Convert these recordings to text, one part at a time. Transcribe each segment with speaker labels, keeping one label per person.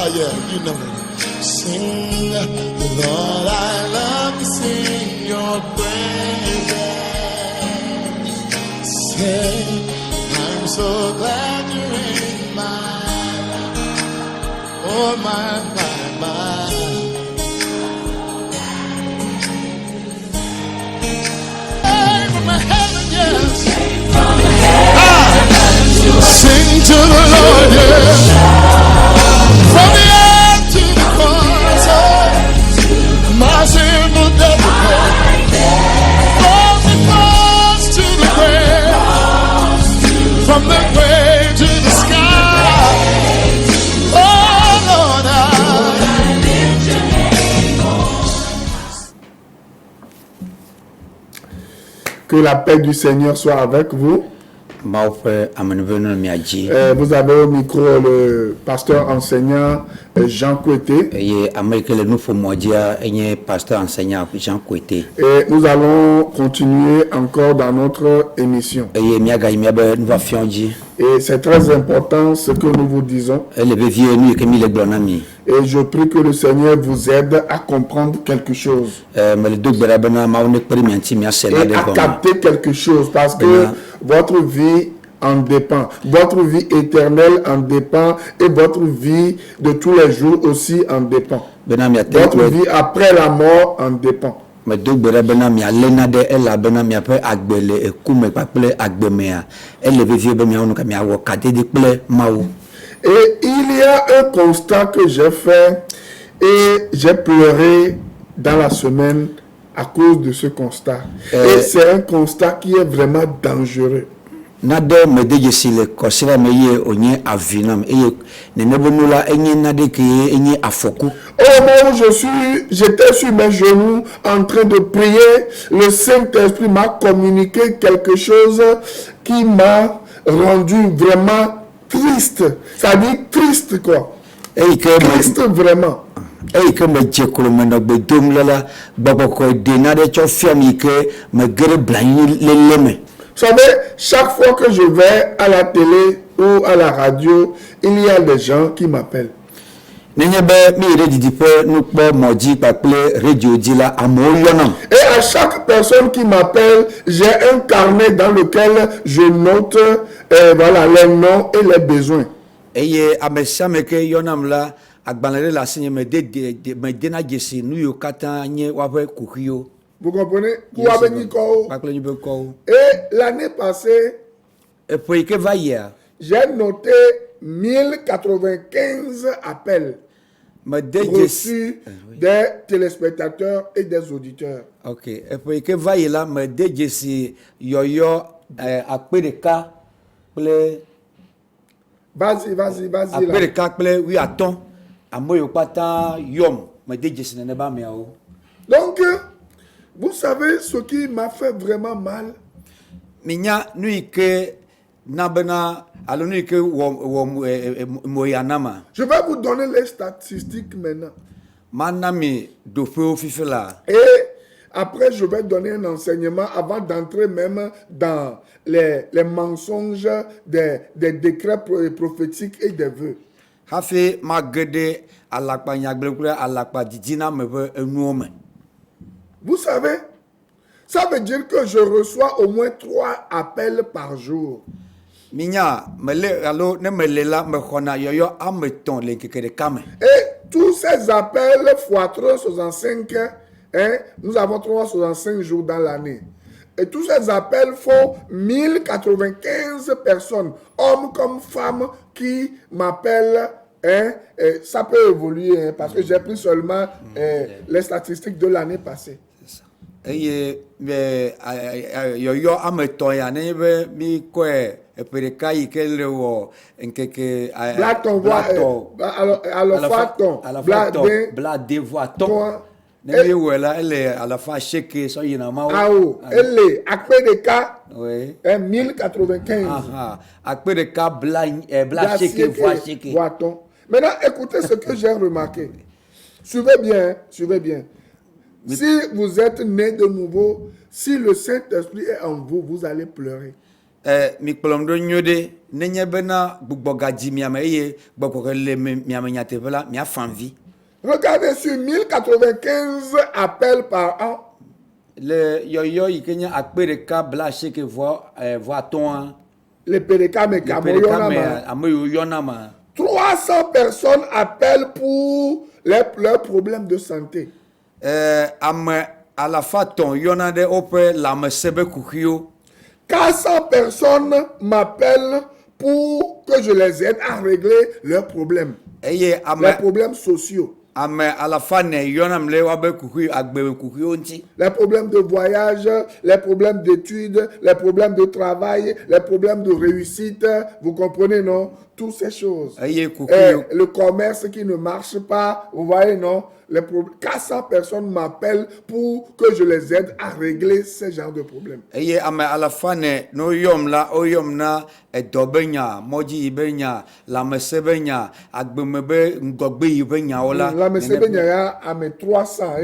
Speaker 1: yeah, you know. Sing, Lord, I love to sing your praises. Say, I'm so glad you're in my life. Oh, my. Hey, from heaven, yes. Sing to the Lord, yes. From the earth to the cross, my sinful devil. From the cross to the grave, from the grave to the sky. Oh Lord,
Speaker 2: Que la paix du Seigneur soit avec vous. Vous avez au micro le pasteur enseignant Jean Koueté. Et nous allons continuer encore dans notre émission. Et c'est très important ce que nous vous disons. Et je prie que le Seigneur vous aide à comprendre quelque chose. Et à capter quelque chose parce que votre vie en dépend. Votre vie éternelle en dépend et votre vie de tous les jours aussi en dépend. Votre vie après la mort en dépend. Et il y a un constat que j'ai fait et j'ai pleuré dans la semaine à cause de ce constat. Et c'est un constat qui est vraiment dangereux. Au moment où j'étais sur mes genoux en train de prier, le Saint-Esprit m'a communiqué quelque chose qui m'a rendu vraiment triste. Ça dit triste quoi. Triste vraiment. Vous savez, chaque fois que je vais à la télé ou à la radio, il y a des gens qui m'appellent. Et à chaque personne qui m'appelle, j'ai un carnet dans lequel je note voilà, les noms et les besoins. Vous comprenez? Et l'année passée, j'ai noté 1095 appels reçus des téléspectateurs et des auditeurs. Ok. Vas-y. Donc, vous savez ce qui m'a fait vraiment mal? Je vais vous donner les statistiques maintenant. Et après, je vais donner un enseignement avant d'entrer même dans les mensonges des décrets prophétiques et des vœux. Vous savez, ça veut dire que je reçois au moins 3 appels par jour. Et tous ces appels fois 365, nous avons 365 jours dans l'année. Et tous ces appels font 1095 personnes, hommes comme femmes, qui m'appellent. Ça peut évoluer parce que j'ai pris seulement les statistiques de l'année passée. Maintenant, écoutez ce que j'ai remarqué. Suivez bien. Si vous êtes né de nouveau, si le Saint-Esprit est en vous, vous allez pleurer.
Speaker 3: mi kplɔm ɖo nyuie ɖe nenye bena gbugbɔ gadzi miame eye gbɔgbɔ le miame nyateƒe la miafa vi.
Speaker 2: Regardez sur 1095 appels par an.
Speaker 3: Le yɔyɔ yi ke nye akpe ɖeka bla asieke vɔ atɔ̃a.
Speaker 2: Le PDK me
Speaker 3: Le PDK me ame yiwo yɔna ma.
Speaker 2: 300 personnes appellent pour leurs problèmes de santé.
Speaker 3: Ame alafa tɔn yɔna ɖe woƒe lãmesẽ be kuxiwo.
Speaker 2: 400 personnes m'appellent pour que je les aide à régler leurs problèmes.
Speaker 3: Eye
Speaker 2: Les problèmes sociaux.
Speaker 3: Ame alafa ne yɔnam le woabe kuxi agbe kuxiwo ŋuti.
Speaker 2: Les problèmes de voyage, les problèmes d'études, les problèmes de travail, les problèmes de réussite. Vous comprenez, non? Toutes ces choses.
Speaker 3: Eye kuxiwo.
Speaker 2: Le commerce qui ne marche pas, vous voyez, non? 400 personnes m'appellent pour que je les aide à régler ce genre de problèmes.
Speaker 3: Eye ame alafa ne no yɔm la oyɔm na edɔ be nya, mɔdzi yi be nya, lãmesẽ be nya, agbeme be ŋgɔgbe yi be nyawo la.
Speaker 2: Lãmesẽ be nya ya ame 300.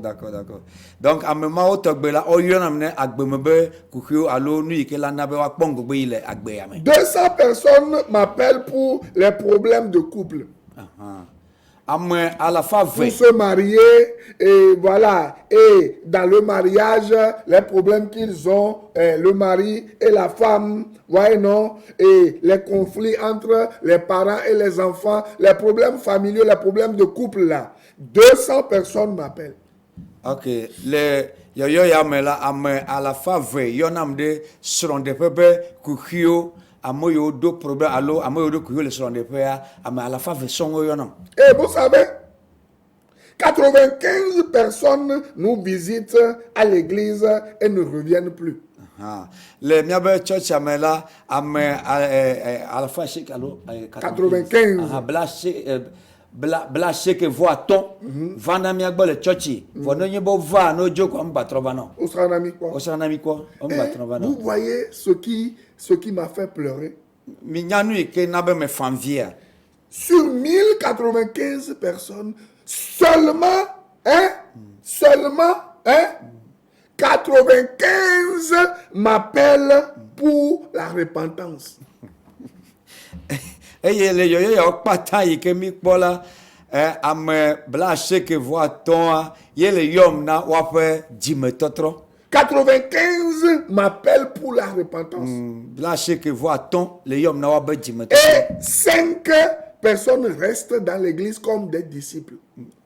Speaker 3: D'accord. Donc ame mawo tɔgbe la oyɔnam ne agbeme be kuxiwo alo nu yi ke la na be woakpɔ ŋgɔgbe yi le agbea me.
Speaker 2: 200 personnes m'appellent pour les problèmes de couple.
Speaker 3: Ame alafa
Speaker 2: Pour
Speaker 3: ve.
Speaker 2: se marier, et voilà, et dans le mariage, les problèmes qu'ils ont, le mari et la femme, voyez non, et les conflits entre les parents et les enfants, les problèmes familiaux, les problèmes de couple là. 200 personnes m'appellent.
Speaker 3: Ok, le yɔyɔ ya me la ame alafa ve yɔnam ɖe srɔ̃ɖeƒe be kuxiwo. Ame yiwo do problème alo ame yiwo do kuxiwo le srɔ̃ɖeƒea ame alafa ve sɔŋ yɔnam.
Speaker 2: Et vous savez, 95 personnes nous visitent à l'église et ne reviennent plus.
Speaker 3: Le miabe church ame la ame alafa shek alo
Speaker 2: 95.
Speaker 3: Bla shek vɔ atɔ̃ vana miagbɔ le churchi vɔ ne nye be va no dzo kɔ mba trɔ va nɔ.
Speaker 2: Au sera un ami quoi.
Speaker 3: O sera na mi kɔ mba trɔ va
Speaker 2: Vous
Speaker 3: nɔ.
Speaker 2: voyez ce qui m'a fait pleurer.
Speaker 3: Mi nya nu yi ke na be me fan via.
Speaker 2: Sur 1095 personnes, seulement 95 m'appellent pour la repentance.
Speaker 3: Eye le yɔyɔ yawo kpata yi ke mi kpɔ la ame bla asieke vɔ atɔ̃a ye le yɔm na woaƒe dzimetɔtrɔ.
Speaker 2: 95 m'appellent pour la repentance.
Speaker 3: Bla asieke vɔ atɔ̃ le yɔm na woabe dzimetɔtrɔ.
Speaker 2: Et 5 personnes restent dans l'église comme des disciples.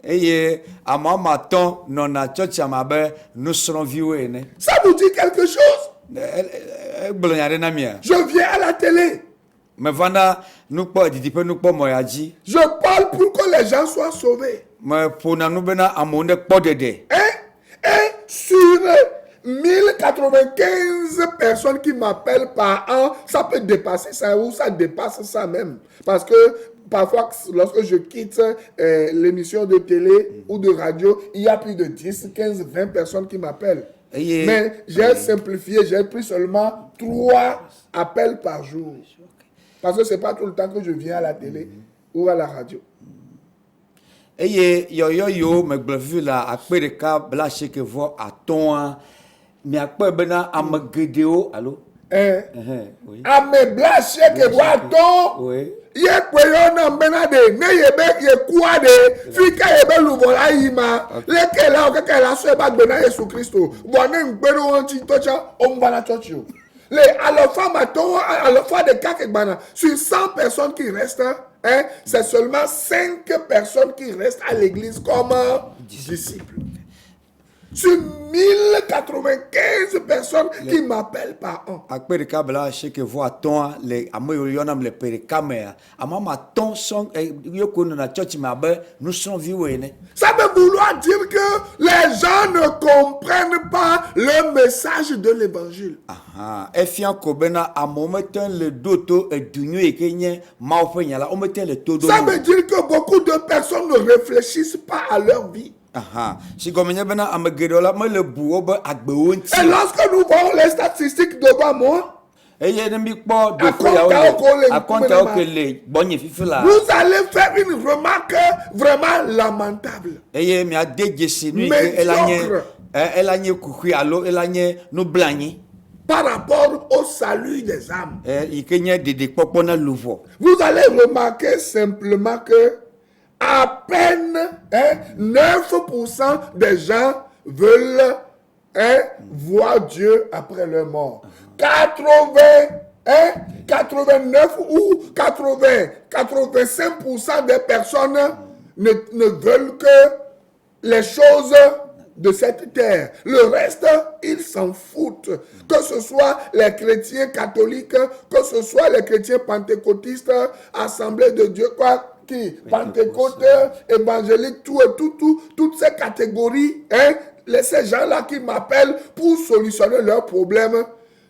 Speaker 3: Eye ame woame atɔ̃ nɔna tsɔtsia me abe nusrɔ̃viwo ene.
Speaker 2: Ça vous dit quelque chose?
Speaker 3: Egblɔ nya ɖe na mia.
Speaker 2: Je viens à la télé.
Speaker 3: Me va na nukpɔ didiƒe nukpɔmɔ ya dzi.
Speaker 2: Je parle pour que les gens soient sauvés.
Speaker 3: Me ƒona nu bena amewo ne kpɔ ɖeɖe.
Speaker 2: Et sur 1095 personnes qui m'appellent par an, ça peut dépasser ça ou ça dépasse ça même. Parce que parfois, lorsque je quitte l'émission de télé ou de radio, il y a plus de 10, 15, 20 personnes qui m'appellent. Mais j'ai simplifié, j'ai pris seulement 3 appels par jour. Parce que ce n'est pas tout le temps que je viens à la télé ou à la radio.
Speaker 3: Eye yɔyɔ yiwo megblɔ fifi la akpe ɖeka bla asieke vɔ atɔ̃a miakpɔe bena ame geɖewo alo.
Speaker 2: Oui. Ame bla asieke vɔ atɔ̃.
Speaker 3: Oui.
Speaker 2: Ye kwe na mbena de ne ye kuwa de fika ye be luvɔ la yi ma leke la o keke la so e ba gbe na Yesu Kristo bɔn ne ŋgbe ɖe wo ŋuti tɔtsa o ŋu va na tsɔtsi o. Le alɔfa matɔwo alɔfa ɖeka ke gbana sur 100 personnes qui restent, c'est seulement 5 personnes qui restent à l'église comme disciples. Sur 1095 personnes qui m'appellent par an.
Speaker 3: Akpe ɖeka bla asieke vɔ atɔ̃a le ame yiwo yɔnam le ƒe ɖeka mea ame woame atɔ̃ sɔŋ yoko nɔna tsɔtsi me abe nusrɔ̃viwo ene.
Speaker 2: Ça veut vouloir dire que les gens ne comprennent pas le message de l'évangile.
Speaker 3: Efia ko bena amewo mete le ɖo to edunyo yi ke nye Mawu ƒe nya la wo mete le to ɖo.
Speaker 2: Ça veut dire que beaucoup de personnes ne réfléchissent pas à leur vie.
Speaker 3: Si gɔme nye bena ame geɖewo la mele bu wobe agbewo ŋuti.
Speaker 2: Et lorsque nous voyons les statistiques devant moi,
Speaker 3: eye ne mi kpɔ ɖoƒe yawo le akɔntawo ke le gbɔnye fifi la.
Speaker 2: vous allez faire une remarque vraiment lamentable.
Speaker 3: Eye miade dzesi nu yi ke ela nye kuxui alo ela nye nublanyi.
Speaker 2: par rapport au salut des âmes.
Speaker 3: yi ke nye dedekpɔkpɔ na luʋɔ.
Speaker 2: Vous allez remarquer simplement que à peine 9% des gens veulent voir Dieu après leur mort. 89 ou 85% des personnes ne veulent que les choses de cette terre. Le reste, ils s'en foutent. Que ce soit les chrétiens catholiques, que ce soit les chrétiens pentecôtistes, Assemblée de Dieu, Pentecôte, évangélique, toutes ces catégories, ces gens-là qui m'appellent pour solutionner leurs problèmes,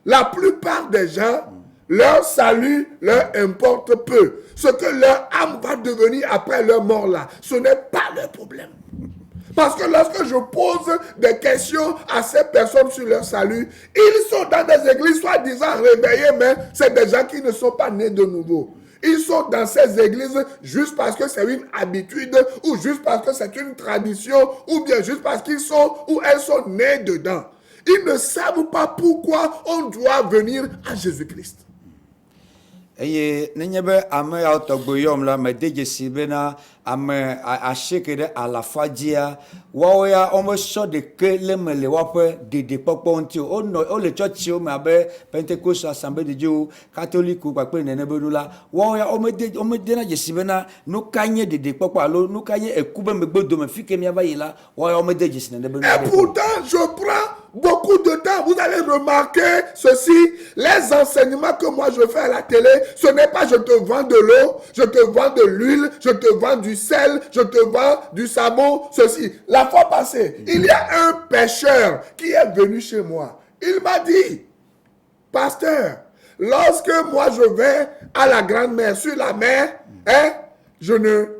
Speaker 2: la plupart des gens, leur salut leur importe peu. Ce que leur âme va devenir après leur mort là, ce n'est pas leur problème. Parce que lorsque je pose des questions à ces personnes sur leur salut, ils sont dans des églises soi-disant réveillées, mais c'est des gens qui ne sont pas nés de nouveau. Ils sont dans ces églises juste parce que c'est une habitude, ou juste parce que c'est une tradition, ou bien juste parce qu'ils sont ou elles sont nées dedans. Ils ne savent pas pourquoi on doit venir à Jésus-Christ.
Speaker 3: Eye nenye be ame yawo tɔgbe yɔm la me de dzesi bena ame asieke ɖe alafa dzia woawo ya womesɔ ɖeke le me le woaƒe dedekpɔkpɔ ŋuti o. Wole tsɔtsiwo me abe Pentecost Assemblée de Dieu, Catholique kpakple nene be nu la woawo ya womede na dzesi bena nu ka nye dedekpɔkpɔ alo nu ka nye eku be megbedome fi ke miava yi la woawo ya womede dzesi nene be nu.
Speaker 2: Et pourtant, je prends beaucoup de temps. Vous allez remarquer ceci. Les enseignements que moi je fais à la télé, ce n'est pas je te vends de l'eau, je te vends de l'huile, je te vends du sel, je te vends du savon, ceci. La fois passée, il y a un pêcheur qui est venu chez moi. Il m'a dit, pasteur, lorsque moi je vais à la grande mer, sur la mer, je ne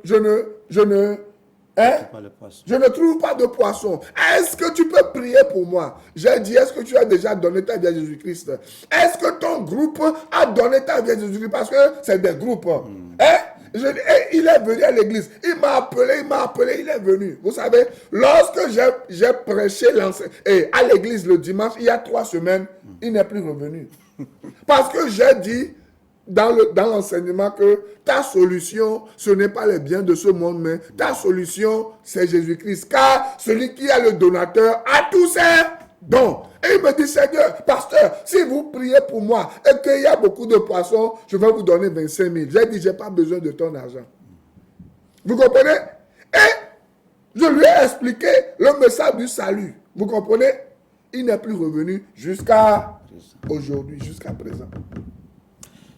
Speaker 2: trouve pas de poisson. Est-ce que tu peux prier pour moi? J'ai dit, est-ce que tu as déjà donné ta vie à Jésus-Christ? Est-ce que ton groupe a donné ta vie à Jésus-Christ? Parce que c'est des groupes. Il est venu à l'église. Il m'a appelé, il est venu. Vous savez, lorsque j'ai prêché à l'église le dimanche, il y a 3 semaines, il n'est plus revenu. Parce que j'ai dit, dans l'enseignement que ta solution, ce n'est pas les biens de ce monde, mais ta solution, c'est Jésus-Christ. Car celui qui est le donateur a tous ses dons. Et il me dit, Seigneur, pasteur, si vous priez pour moi et qu'il y a beaucoup de poissons, je vais vous donner 25 000. J'ai dit, je n'ai pas besoin de ton argent. Vous comprenez? Et je lui ai expliqué le message du salut. Vous comprenez? Il n'est plus revenu jusqu'à aujourd'hui, jusqu'à présent.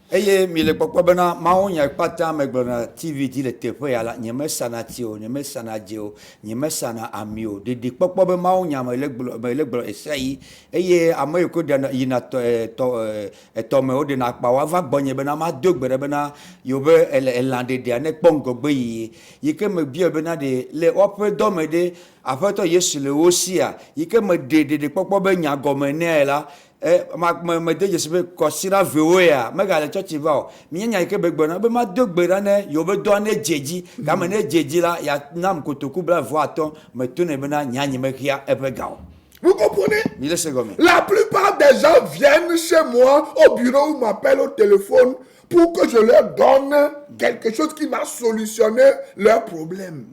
Speaker 3: Eye mi le kpɔkpɔ bena mawo nya kpata me gblɔna TV dzi le teƒe ya la nye mesana ti o, nye mesana dze o, nye mesana ami o. Dedekpɔkpɔ be mawo nya me le gblɔ esia yi eye ame yiwo yina etɔ me wo ɖena akpa woava gbɔnye bena mado gbe ɖe bena yewo be elã ɖeɖea ne kpɔ ŋgɔgbe yi ke me bia bena ɖe le woaƒe dɔ me ɖe Aƒetɔ Yesu le wo sia yi ke me ɖe dedekpɔkpɔ be nyagɔme nea la me de dzesi be kɔsira vewo ya megale tsɔtsi va o mienya yi ke be gbena be mado gbe ɖa ne yewo be dɔa ne dze dzi game ne dze dzi la ya nam kotoku 25 me to ne bena nyanyi me xia eƒe ga o.
Speaker 2: Vous comprenez?
Speaker 3: Mi le se gɔme.
Speaker 2: La plupart des gens viennent chez moi au bureau ou m'appellent au téléphone pour que je leur donne quelque chose qui va solutionner leurs problèmes.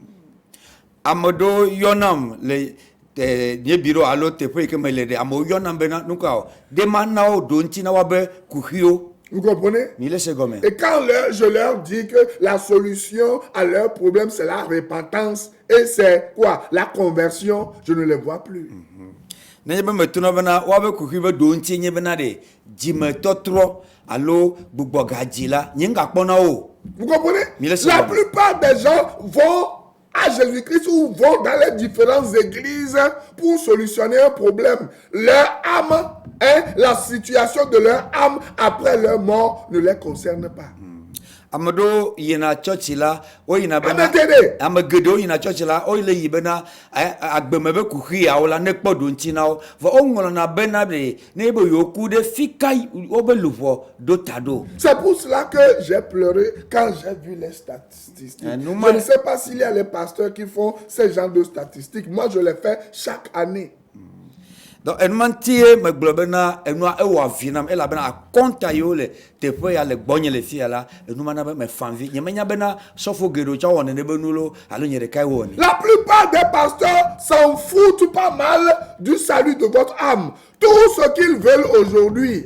Speaker 3: Ameɖewo yɔnam le nye biro alo teƒe yi ke me le ɖe amewo yɔnam bena nu ka o de ma na wo ɖo ŋuti na woabe kuxiwo.
Speaker 2: Vous comprenez?
Speaker 3: Mi le se gɔme.
Speaker 2: Et quand je leur dis que la solution à leur problème c'est la repentance et c'est quoi? La conversion, je ne les vois plus.
Speaker 3: Nenye be metona bena woabe kuxi be ɖo ŋuti nye bena ɖe dzimetɔtrɔ alo gbugbɔ gadzi la nye ŋgakpɔna wo.
Speaker 2: Vous comprenez?
Speaker 3: La
Speaker 2: plupart des gens vont à Jésus-Christ ou vont dans les différentes églises pour solutionner un problème. Leur âme, la situation de leur âme après leur mort ne les concerne pas.
Speaker 3: Ameɖewo yina tsɔtsi la wo yina bena ame geɖewo yina tsɔtsi la wo le yi bena agbeme be kuxi yawo la ne kpɔ ɖo ŋuti na wo vɔ woŋlɔna bena ɖe ne be yewo ku ɖe fika wobe luʋɔ ɖo ta ɖo.
Speaker 2: C'est pour cela que j'ai pleuré quand j'ai vu les statistiques. Je ne sais pas s'il y a les pasteurs qui font ce genre de statistiques. Moi, je les fais chaque année.
Speaker 3: Donc, elle m'a dit, mais globalement, elle m'a dit, elle a bien compté le tepe ya le bonne les filles là, nous m'en avons mes femmes vie. Y'a bien sauf au guéro, tu vois, on est benulo, alors il y a des cas où on est.
Speaker 2: La plupart des pasteurs s'en foutent pas mal du salut de votre âme. Tout ce qu'ils veulent aujourd'hui,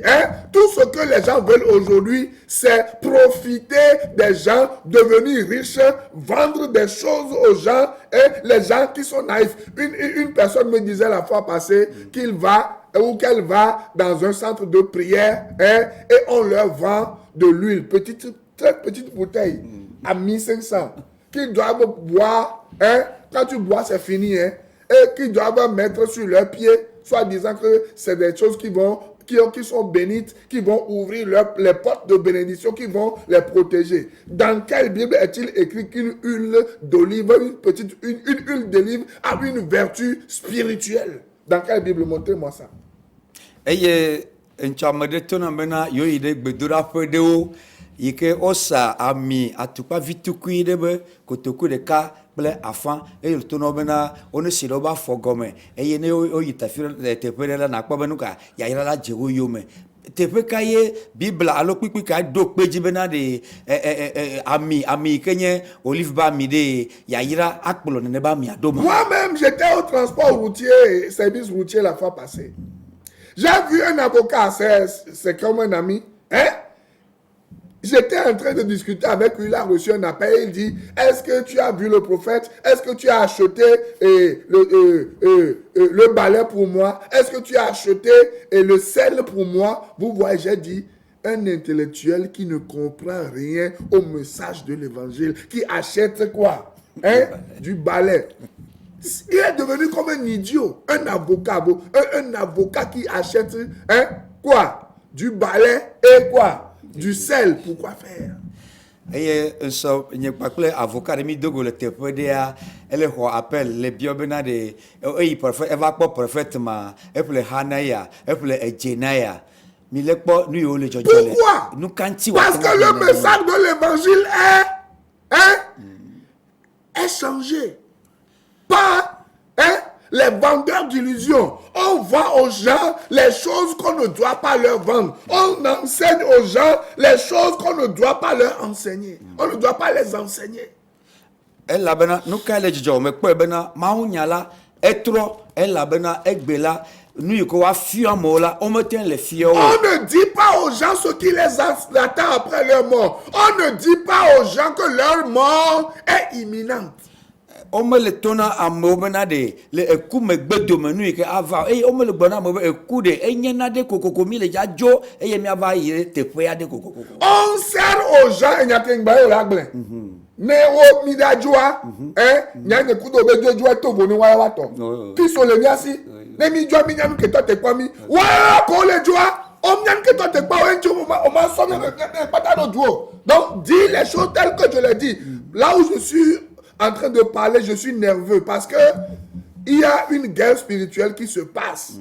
Speaker 2: tout ce que les gens veulent aujourd'hui, c'est profiter des gens, devenir riches, vendre des choses aux gens, et les gens qui sont naïfs. Une personne me disait la fois passée qu'il va ou qu'elle va dans un centre de prière et on leur vend de l'huile, très petite bouteille à 1500 qu'ils doivent boire. Quand tu bois, c'est fini. Et qu'ils doivent mettre sur leurs pieds, soit disant que c'est des choses qui sont bénites, qui vont ouvrir les portes de bénédiction, qui vont les protéger. Dans quelle Bible est-il écrit qu'une huile d'olive, une huile d'olive a une vertu spirituelle? Dans quelle Bible? Montrez-moi ça.
Speaker 3: Et enchamade tona mena yo ide gbedura fedeo yike osa ami atupa vitukui debe kotoku de ka ple afan e tono mena onu siroba fogome e yene o yitafira te pere na kwa benuka ya ira la jewo yome tepe kaye bible alo pipi ka do peji bena de ami kenye olive ba mi de ya ira akpolo ne ba mi adoma.
Speaker 2: Moi-même j'étais au transport routier, service routier la fois passée. J'ai vu un avocat, c'est comme un ami. J'étais en train de discuter avec lui, il a reçu un appel, il dit, est-ce que tu as vu le prophète? Est-ce que tu as acheté le balai pour moi? Est-ce que tu as acheté le sel pour moi? Vous voyez, j'ai dit, un intellectuel qui ne comprend rien au message de l'évangile, qui achète quoi? Du balai. Il est devenu comme un idiot, un avocat qui achète quoi? Du balai et quoi? Du sel. Pourquoi faire?
Speaker 3: Et so n'y pas que avocat de mi dogo le tepe dia elle ho appel le biobena de e prophète elle va pas parfaitement et pour le hanaya et pour le ejenaya mi le pas nous yo le jojole.
Speaker 2: Pourquoi?
Speaker 3: Nous kanti
Speaker 2: parce que le message de l'évangile est changé. Pas les vendeurs d'illusions. On vend aux gens les choses qu'on ne doit pas leur vendre. On enseigne aux gens les choses qu'on ne doit pas leur enseigner. On ne doit pas les enseigner.
Speaker 3: Elle la bena nous ka le jojo me pe bena maunyala etro elle la bena egbela nous yiko wa fio mola on me tient les fio.
Speaker 2: On ne dit pas aux gens ce qui les attend après leur mort. On ne dit pas aux gens que leur mort est imminente.
Speaker 3: On me le tona à mobena de le eku me gbedo menu ke ava on me le bona mo eku de enyena de kokoko mi le jajo yemi ava yire te poya de kokoko.
Speaker 2: On sert aux gens et nyatengba yo lagle. Ne wo mi da joa nyane kudo be jojo to boni wa wa to. Ki so le nyasi ne mi jo mi nyam ke to te kwa mi wa ko le joa on nyam ke to te kwa o njo o ma so me pata no duo. Donc dis les choses telles que je l'ai dit. Là où je suis en train de parler, je suis nerveux parce que il y a une guerre spirituelle qui se passe.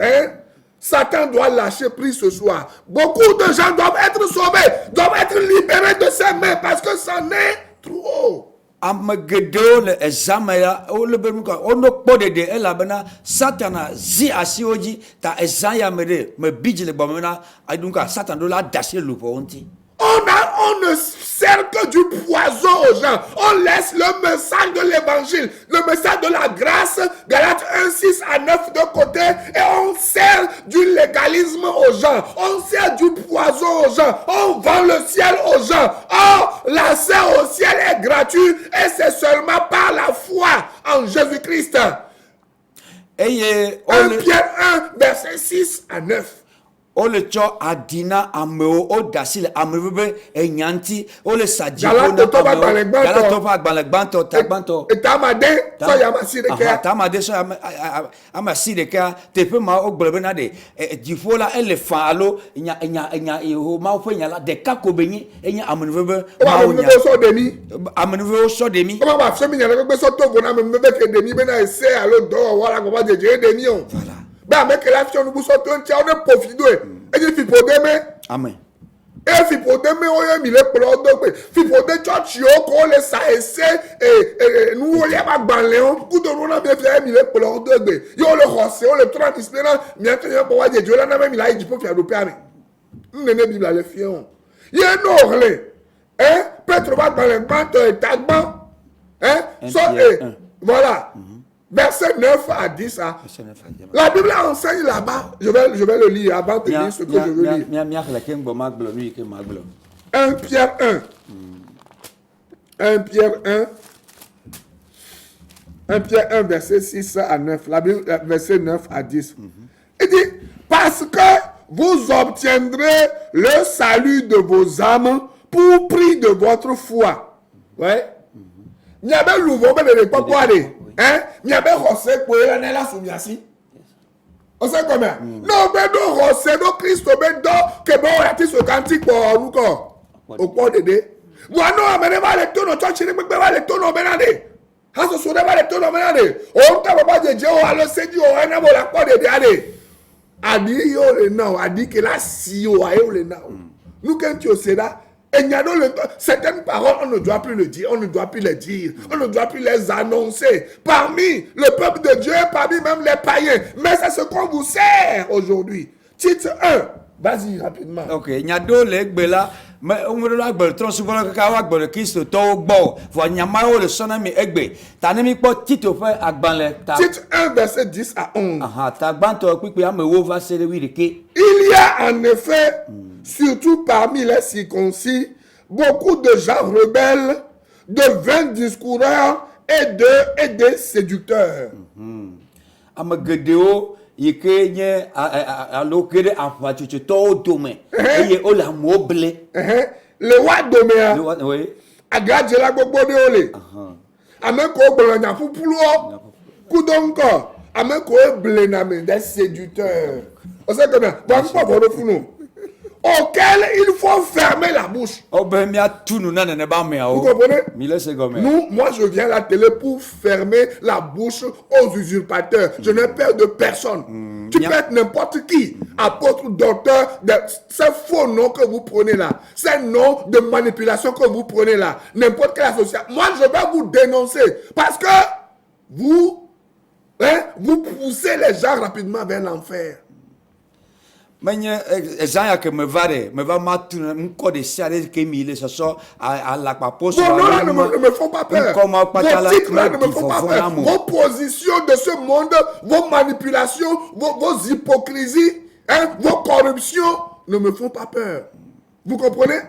Speaker 2: Satan doit lâcher prise ce soir. Beaucoup de gens doivent être sauvés, doivent être libérés de ses mains parce que c'en est trop.
Speaker 3: Amagedo le examaya o le bemuka ono podede elabena satana zi asioji ta ezaya mede me bijile bomena adunka satan do la dasher lupo onti.
Speaker 2: On ne sert que du poison aux gens. On laisse le message de l'évangile, le message de la grâce, Galates 1, 6 à 9 de côté, et on sert du légalisme aux gens. On sert du poison aux gens. On vend le ciel aux gens. Or, l'accès au ciel est gratuit et c'est seulement par la foi en Jésus-Christ. 1 Pierre 1, verset 6 à 9.
Speaker 3: O le cho adina ameo o dasile amebe enyanti o le sajiko
Speaker 2: na ameo
Speaker 3: gala to pa gbalagbanto tagbanto
Speaker 2: etamade so ya masire ke
Speaker 3: tamade so amasire ke tepe ma o gbolebe na de difola elephant alo nya ho ma o fenya la de kakobenyi enya amebe ma o nya
Speaker 2: so demi
Speaker 3: amebe o so demi
Speaker 2: o ma fa mi nya pe so to go na amebe ke demi be na ese alo do wala go ba de demi o voilà. Ben, avec la fion nous sommes tous on est profité et il faut demain.
Speaker 3: Amen.
Speaker 2: Et fipode me oye mi le kplɔ do gbe. Fipode tsɔtsi wo ko le sa ese nuwo lia ba gbalẽ wo kudo nu na mi fia mi le kplɔ do gbe. Ye wo le xɔse wo le trɔ disipline na miato nye bɔ wa dzedze la na me mi la yi dziƒo fia do pea me. Nene Biblia le fie o. Ye no hle. Petro va gbalẽ gbãtɔ eta gbã. Voilà. Verset 9 à 10. La Bible enseigne là-bas. Je vais le lire avant de lire ce que je veux lire. 1 Pierre 1. 1 Pierre 1. 1 Pierre 1, verset 6 à 9. La Bible, verset 9 à 10. Il dit, parce que vous obtiendrez le salut de vos âmes pour prix de votre foi. Ouais. Il y a bien l'ouvre, mais il pas quoi aller. Hein? Il y a bien José pour aller là sous Miasi. On sait combien? Non, mais non, José, non, Christ, mais non, que bon, on a dit ce cantique pour nous, quoi. Au point de dé. Moi, non, mais ne va les tonneaux, tu vas les tonneaux, mais non, ah, ce sont les tonneaux, mais non, on t'a pas dit, on a le Seigneur, on a la quoi de dé. A dit, yo, le non, a dit que là, si, yo, le non. Nous, quand tu sais là, et certaines paroles, on ne doit plus le dire, on ne doit plus les dire, on ne doit plus les annoncer. Parmi le peuple de Dieu, parmi même les païens. Mais c'est ce qu'on vous sert aujourd'hui. Titre 1. Vas-y, rapidement.
Speaker 3: Ok, il y a deux legs là, mais on me l'a dit, trop souvent que Kawak, le Christ, Togo, voilà, il y a marre le son ami Egbe. T'as n'aimé pas titre fait à Banle.
Speaker 2: Titre 1, verset 10 à 11.
Speaker 3: Ah, t'as banto, puis il y a me va se le
Speaker 2: Il y a en effet, surtout parmi les circoncis, beaucoup de gens rebelles, de vains discoureurs et des séducteurs.
Speaker 3: Amagedeo, yeke nye alokere afachuchu to dome. Eye ola moble.
Speaker 2: Le wa domea.
Speaker 3: Oui.
Speaker 2: Agadje la gbogbo de ole. Ameko blanya pupulo. Kudonko. Ameko blename des séducteurs. On sait combien? Bon, pas pour le fou auquel il faut fermer la bouche. Vous comprenez? Nous, moi je viens à la télé pour fermer la bouche aux usurpateurs. Je n'ai peur de personne. Tu peux être n'importe qui, apôtre, docteur, ces faux noms que vous prenez là, ces noms de manipulation que vous prenez là, n'importe quelle association. Moi je vais vous dénoncer parce que vous poussez les gens rapidement vers l'enfer.
Speaker 3: Mais Jean que me va mater encore des séries qui m'y laissent ça à la papoche.
Speaker 2: Non, ne me font pas peur. Vos titres là ne me font pas peur. Vos positions de ce monde, vos manipulations, vos hypocrisies, vos corruptions ne me font pas peur. Vous comprenez?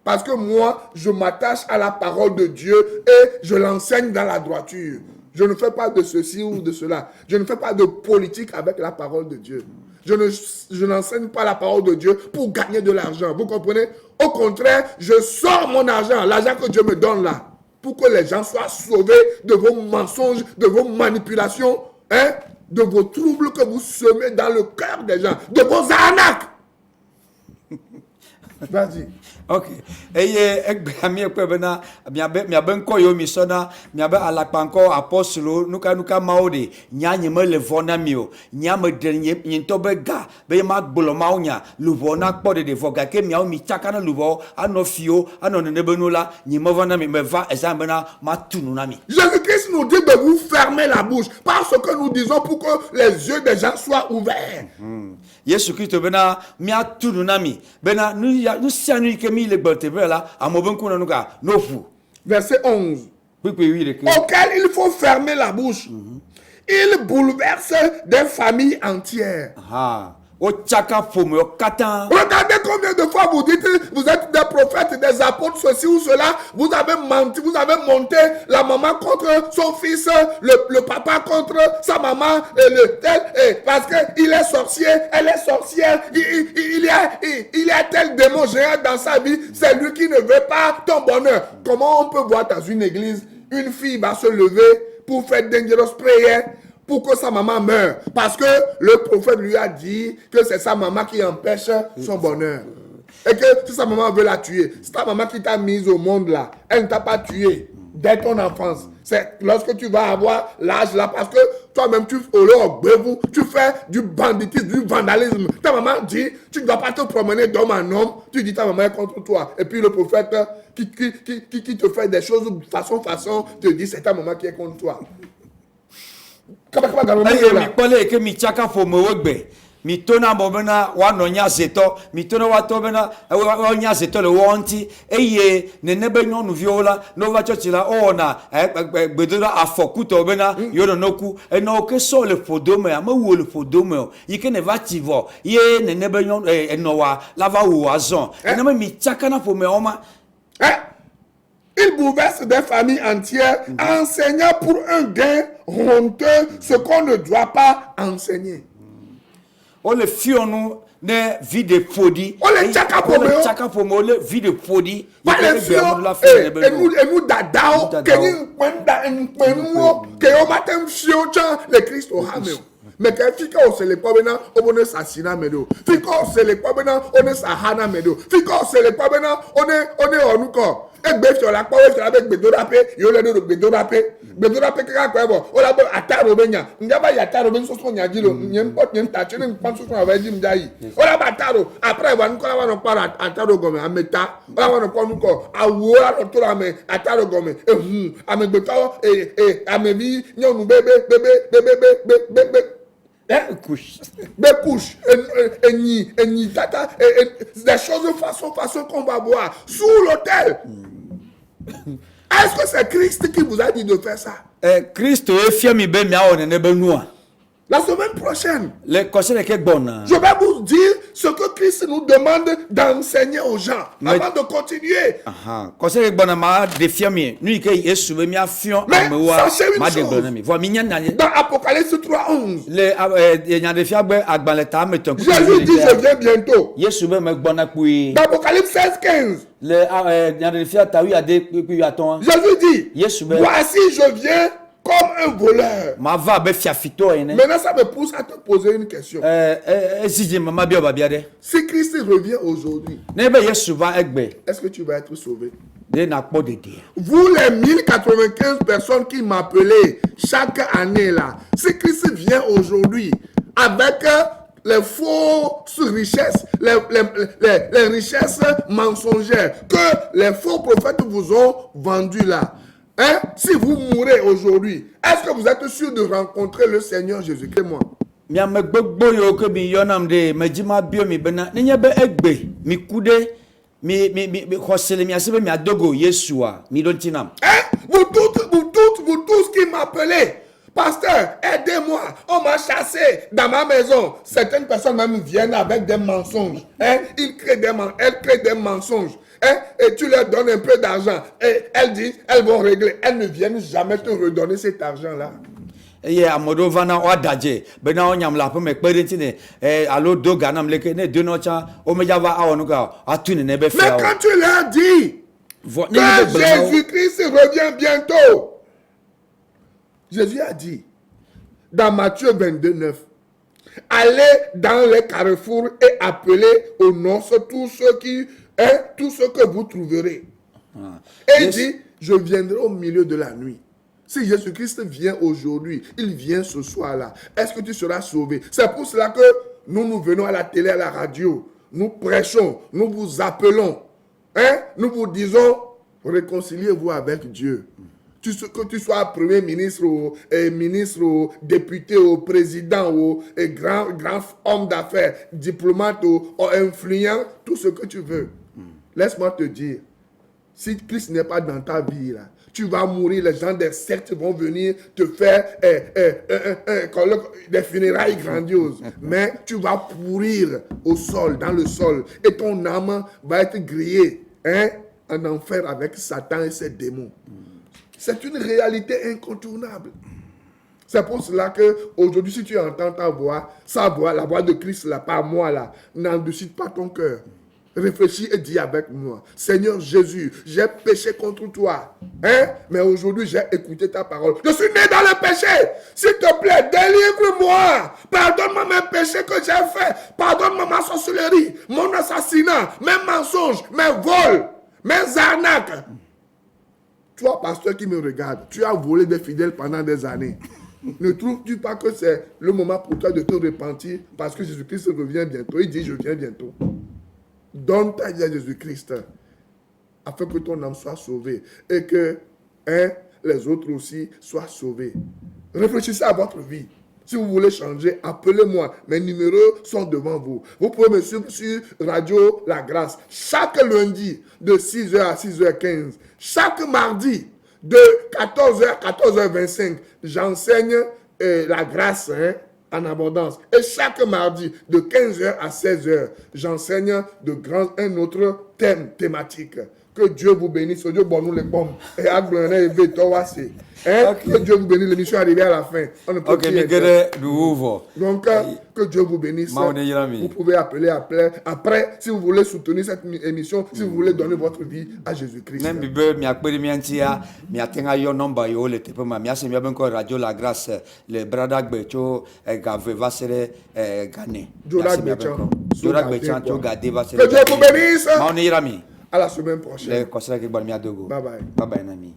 Speaker 2: Parce que moi, je m'attache à la parole de Dieu et je l'enseigne dans la droiture. Je ne fais pas de ceci ou de cela. Je ne fais pas de politique avec la parole de Dieu. Je n'enseigne pas la parole de Dieu pour gagner de l'argent. Vous comprenez? Au contraire, je sors mon argent, l'argent que Dieu me donne là, pour que les gens soient sauvés de vos mensonges, de vos manipulations, de vos troubles que vous semez dans le cœur des gens, de vos arnaques. Vas-y.
Speaker 3: Ok. Et ami ekpebena mia ben koyo misona mia be alapanko apostolo nuka maode nya nyeme le vona mio nya me denye nyento be ga be ma gbolo maunya luvo na kpo de voga ke mia mi chaka na luvo ano fio ano ne benola nyeme vona mi me va examena ma tunu na mi.
Speaker 2: Jésus-Christ nous dit de vous fermer la bouche parce que nous disons pour que les yeux des gens soient ouverts.
Speaker 3: Yesu Christ bena mia tunu na mi bena nous sianu ke mi le bolte là a mobenku na nuka no fu.
Speaker 2: Verset 11. Auquel il faut fermer la bouche. Il bouleverse des familles entières. Regardez combien de fois vous dites vous êtes des prophètes, des apôtres, ceci ou cela. Vous avez menti, vous avez monté la maman contre son fils, le papa contre sa maman, et le tel, parce qu'il est sorcier, elle est sorcière, il y a tel démon géant dans sa vie, c'est lui qui ne veut pas ton bonheur. Comment on peut voir dans une église, une fille va se lever pour faire dangerous prayer, pour que sa maman meure. Parce que le prophète lui a dit que c'est sa maman qui empêche son bonheur. Et que si sa maman veut la tuer, c'est ta maman qui t'a mise au monde là. Elle ne t'a pas tué. dès ton enfance. C'est lorsque tu vas avoir l'âge là, parce que toi-même, tu fais du banditisme, du vandalisme. Ta maman dit, tu ne dois pas te promener d'homme en homme. Tu dis ta maman est contre toi. Et puis le prophète qui te fait des choses façon, te dit c'est ta maman qui est contre toi.
Speaker 3: Mi tona bobena wa no nya zeto mi tona wa to bena wa nya zeto le wonti eye ne nebe nyonu viola no va church la ona gbedora afoku to bena yo no ku e no ke so le fodome ama wo le fodome yi ke ne va tivo ye ne nebe nyon e no wa la va wo azon e na mi chaka na fo me oma
Speaker 2: il bouleverse des familles entières enseignant pour un gain honteux ce qu'on ne doit pas enseigner.
Speaker 3: On le fionu ne vide podi.
Speaker 2: On le chaka
Speaker 3: pomo le vide podi.
Speaker 2: Et nous dadao que au matin fiocha le Christ au hameo. Mais quand fika o se le kwa bena on est assassina medo. Fika o se le kwa bena on est sahana medo. Fika o se le kwa bena on est onuko. Egbe fi ola kwa we avec bedorape yo le do bedorape ka kwa bo ola bo ataro benya ngaba ya ataro ben so nya jilo nyem pot nyem ta chene pan so ava jim dai ola ba ataro après wa nkola wa no para ataro gome ameta ola wa no ko nuko awo aro to la me ataro gome amegbe ka amebi nyonu bebe
Speaker 3: couche
Speaker 2: eni tata des choses façon qu'on va boire sous l'autel. Est-ce que c'est Christ qui vous a dit de faire ça?
Speaker 3: Christ est fier mi be mi a on ne be noa.
Speaker 2: La semaine prochaine,
Speaker 3: je
Speaker 2: vais vous dire ce que Christ nous demande d'enseigner aux gens avant de continuer. Mais sachez une chose. Dans Apocalypse 3:11, Jésus dit je viens bientôt. Dans Apocalypse 16:15, Jésus dit voici je viens comme un voleur. Maintenant, ça me pousse à te poser une question. Si Christ revient aujourd'hui, est-ce que tu vas être sauvé? Vous, les 1095 personnes qui m'appelaient chaque année là, si Christ vient aujourd'hui avec les fausses richesses, les richesses mensongères que les faux prophètes vous ont vendues là, hein? Si vous mourrez aujourd'hui, est-ce que vous êtes sûr de rencontrer le Seigneur Jésus-Christ? Moi. Vous tous qui m'appelez, pasteur, aidez-moi, on m'a chassé dans ma maison. Certaines personnes même viennent avec des mensonges. Hein? Elles créent des mensonges. Hein? Et tu leur donnes un peu d'argent. Et elles disent, elles vont régler. Elles ne viennent jamais te redonner cet argent-là. Mais quand tu leur dis que Jésus-Christ revient bientôt, Jésus a dit dans Matthieu 22:9, allez dans les carrefours et appelez aux noces tous ceux que vous trouverez. Et il dit, je viendrai au milieu de la nuit. Si Jésus-Christ vient aujourd'hui, il vient ce soir-là, est-ce que tu seras sauvé? C'est pour cela que nous venons à la télé, à la radio, nous prêchons, nous vous appelons, hein? Nous vous disons, réconciliez-vous avec Dieu. Que tu sois premier ministre, ministre, député, président, grand homme d'affaires, diplomate, influent, tout ce que tu veux. Laisse-moi te dire, si Christ n'est pas dans ta vie, là, tu vas mourir, les gens des sectes vont venir te faire des funérailles grandioses. Mais tu vas pourrir au sol, dans le sol. Et ton âme va être grillée en enfer avec Satan et ses démons. C'est une réalité incontournable. C'est pour cela qu'aujourd'hui, si tu entends sa voix, la voix de Christ, là, pas moi, là, n'en décide pas ton cœur. Réfléchis et dis avec moi, Seigneur Jésus, j'ai péché contre toi. Hein? Mais aujourd'hui, j'ai écouté ta parole. Je suis né dans le péché. S'il te plaît, délivre-moi. Pardonne-moi mes péchés que j'ai faits. Pardonne-moi ma sorcellerie, mon assassinat, mes mensonges, mes vols, mes arnaques. Toi, pasteur qui me regarde, tu as volé des fidèles pendant des années. Ne trouves-tu pas que c'est le moment pour toi de te repentir parce que Jésus-Christ revient bientôt? Il dit, je viens bientôt. Donne ta vie à Jésus-Christ afin que ton âme soit sauvée et que les autres aussi soient sauvés. Réfléchissez à votre vie. Si vous voulez changer, appelez-moi. Mes numéros sont devant vous. Vous pouvez me suivre sur Radio La Grâce chaque lundi de 6h à 6h15. Chaque mardi de 14h à 14h25. J'enseigne la grâce en abondance. Et chaque mardi de 15h à 16h, j'enseigne un autre thème thématique. Que Dieu vous bénisse. Dieu bonne nous les bombes. Et agblonner et béton c'est. Que Dieu vous bénisse. L'émission est arrivée à la fin. On ne peut plus être. Donc, que Dieu vous bénisse. Vous pouvez appeler après si vous voulez soutenir cette émission, si vous voulez donner votre vie à Jésus-Christ.
Speaker 3: Radio La Grâce, le Bradag Becho, Gave Vassere, Gane.
Speaker 2: Que Dieu vous bénisse. À la semaine prochaine.
Speaker 3: Bye bye.
Speaker 2: Bye bye.
Speaker 3: Bye bye, Nami.